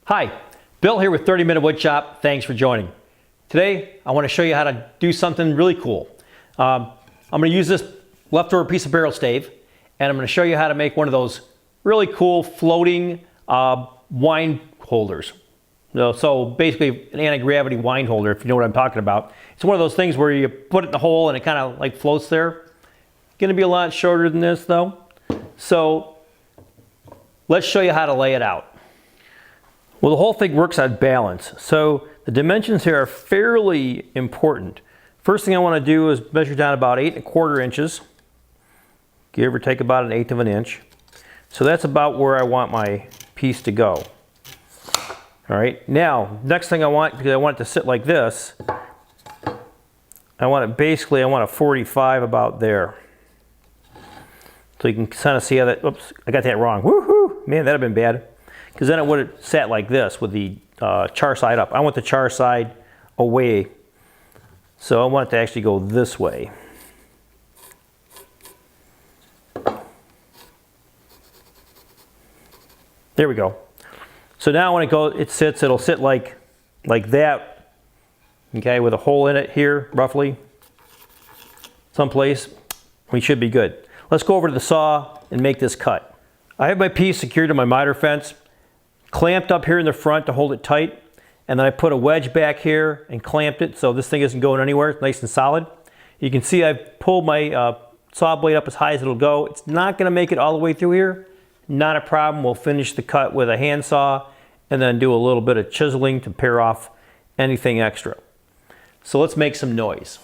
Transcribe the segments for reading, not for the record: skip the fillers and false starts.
Hi, Bill here with 30 Minute Woodshop. Thanks for joining. Today, I want to show you how to do something really cool. I'm going to use this leftover piece of barrel stave, and I'm going to show you how to make one of those really cool floating wine holders. So basically an anti-gravity wine holder, if you know what I'm talking about. It's one of those things where you put it in the hole and it kind of like floats there. Going to be a lot shorter than this though. So let's show you how to lay it out. Well, the whole thing works on balance. So the dimensions here are fairly important. First thing I want to do is measure down about 8 1/4 inches. Give or take about 1/8 of an inch. So that's about where I want my piece to go. All right, now, next thing I want, because I want it to sit like this, I want a 45 about there. So you can kind of see how that, oops, I got that wrong. Woohoo! Man, that'd have been bad. Because then it would have sat like this with the char side up. I want the char side away. So I want it to actually go this way. There we go. So now when it sits, it'll sit like that. Okay, with a hole in it here, roughly. Someplace. We should be good. Let's go over to the saw and make this cut. I have my piece secured to my miter fence, clamped up here in the front to hold it tight, and then I put a wedge back here and clamped it so this thing isn't going anywhere. It's nice and solid. You can see I've pulled my saw blade up as high as it'll go. It's not going to make it all the way through here. Not a problem. We'll finish the cut with a handsaw and then do a little bit of chiseling to pare off anything extra. So let's make some noise.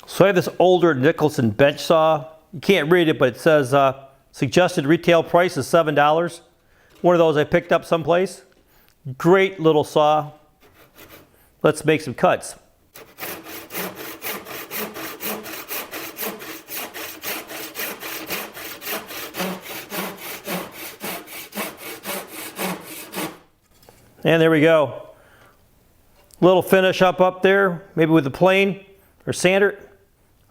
So I have this older Nicholson bench saw. You can't read it, but it says suggested retail price is $7. One of those I picked up someplace. Great little saw. Let's make some cuts. And there we go. Little finish up there, maybe with a plane or sander,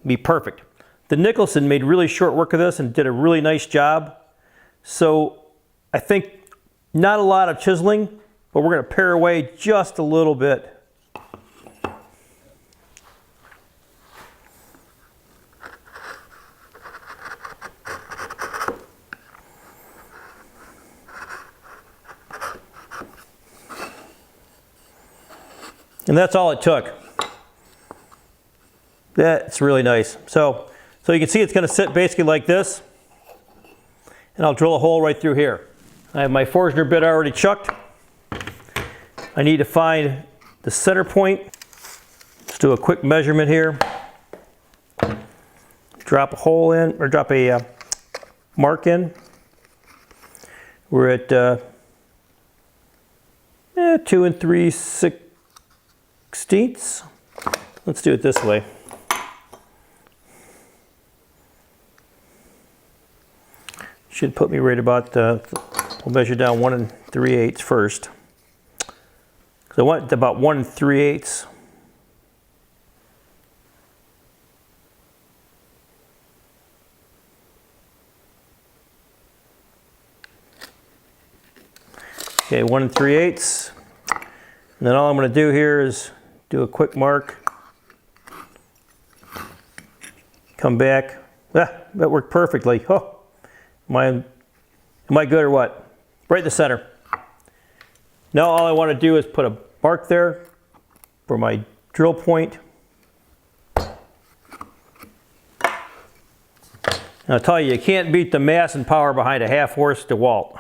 be perfect. The Nicholson made really short work of this and did a really nice job. So I think not a lot of chiseling, but we're going to pare away just a little bit. And that's all it took. That's really nice. So you can see it's going to sit basically like this. And I'll drill a hole right through here. I have my Forstner bit already chucked. I need to find the center point. Let's do a quick measurement here. Drop a hole in, or drop a mark in. We're at 2 3/16. Let's do it this way. Should put me right about, we'll measure down 1 3/8 first. So I want about 1 3/8. Okay, 1 3/8. And then all I'm going to do here is do a quick mark. Come back. Ah, that worked perfectly. Oh. Am I good or what? Right in the center. Now all I want to do is put a mark there for my drill point. And I'll tell you, you can't beat the mass and power behind a half-horse DeWalt.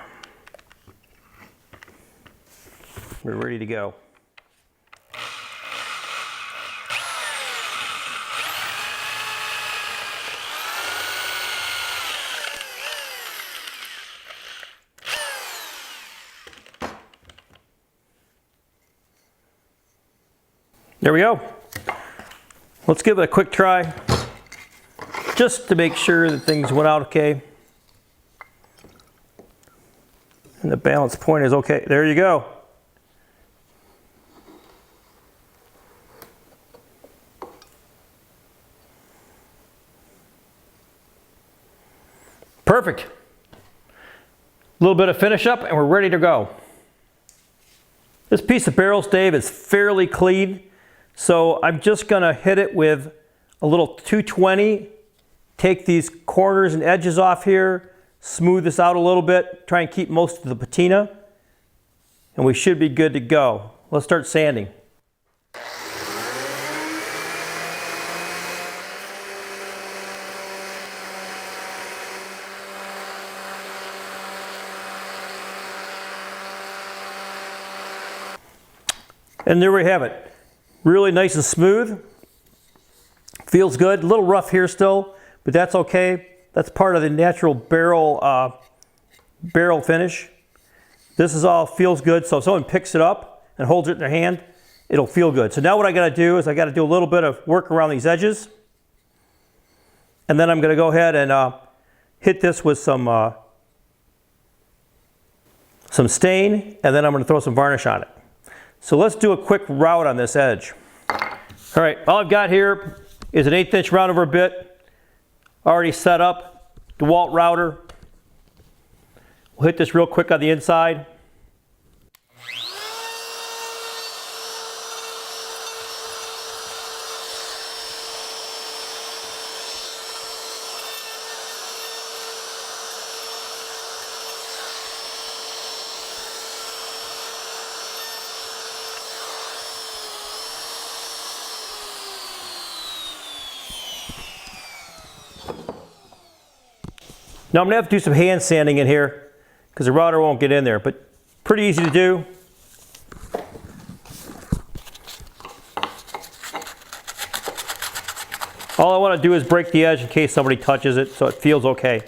We're ready to go. There we go. Let's give it a quick try, just to make sure that things went out okay. And the balance point is okay. There you go. Perfect. A little bit of finish up and we're ready to go. This piece of barrel stave is fairly clean, so I'm just going to hit it with a little 220, take these corners and edges off here, smooth this out a little bit, try and keep most of the patina, and we should be good to go. Let's start sanding. And there we have it. Really nice and smooth. Feels good. A little rough here still, but that's okay. That's part of the natural barrel finish. This is all feels good. So if someone picks it up and holds it in their hand, it'll feel good. So now what I got to do is I got to do a little bit of work around these edges. And then I'm going to go ahead and hit this with some stain, and then I'm going to throw some varnish on it. So let's do a quick route on this edge. All right, all I've got here is an 1/8 inch round over bit, already set up, DeWalt router. We'll hit this real quick on the inside. Now I'm going to have to do some hand sanding in here because the router won't get in there, but pretty easy to do. All I want to do is break the edge in case somebody touches it so it feels okay.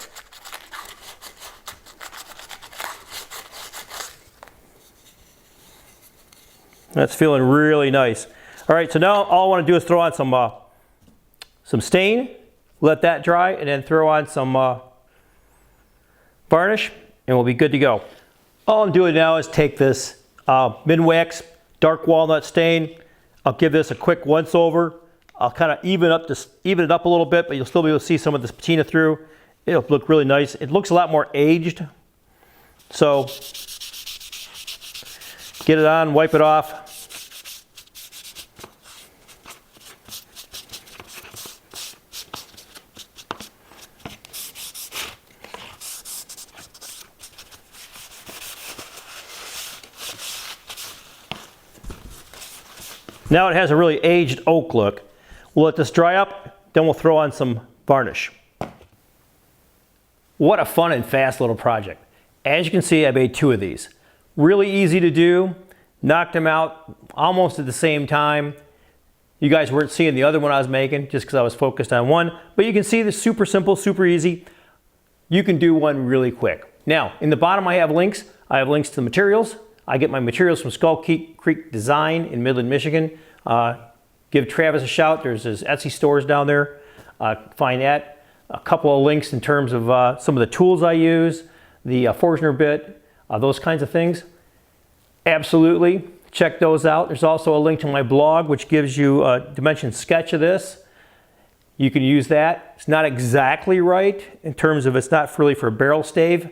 That's feeling really nice. All right, so now all I want to do is throw on some stain, let that dry, and then throw on some varnish, and we'll be good to go. All I'm doing now is take this Minwax dark walnut stain. I'll give this a quick once over. I'll kind of even it up a little bit, but you'll still be able to see some of this patina through. It'll look really nice. It looks a lot more aged. So get it on, wipe it off. Now it has a really aged oak look. We'll let this dry up, then we'll throw on some varnish. What a fun and fast little project. As you can see, I made 2 of these. Really easy to do, knocked them out almost at the same time. You guys weren't seeing the other one I was making just because I was focused on one, but you can see this super simple, super easy. You can do one really quick. Now, in the bottom I have links. I have links to the materials. I get my materials from Skull Creek Design in Midland, Michigan. Give Travis a shout. There's his Etsy stores down there. Find that. A couple of links in terms of some of the tools I use, the Forstner bit, those kinds of things. Absolutely. Check those out. There's also a link to my blog, which gives you a dimension sketch of this. You can use that. It's not exactly right in terms of it's not really for a barrel stave.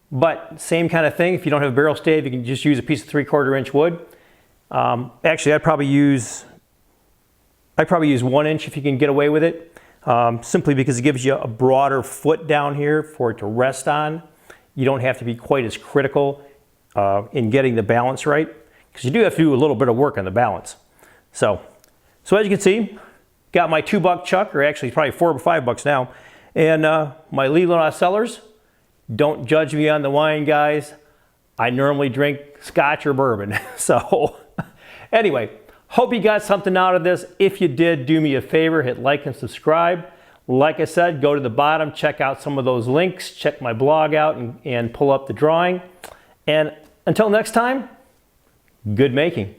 But same kind of thing. If you don't have a barrel stave, you can just use a piece of 3/4 inch wood. Actually, I'd probably use 1 inch if you can get away with it, simply because it gives you a broader foot down here for it to rest on. You don't have to be quite as critical in getting the balance right, because you do have to do a little bit of work on the balance. So as you can see, got my $2 chuck, or actually probably $4 or $5 now, and my Leland Cellars. Don't judge me on the wine, guys. I normally drink scotch or bourbon. So anyway, hope you got something out of this. If you did, do me a favor, hit like and subscribe. Like I said, go to the bottom, check out some of those links, check my blog out and pull up the drawing. And until next time, good making.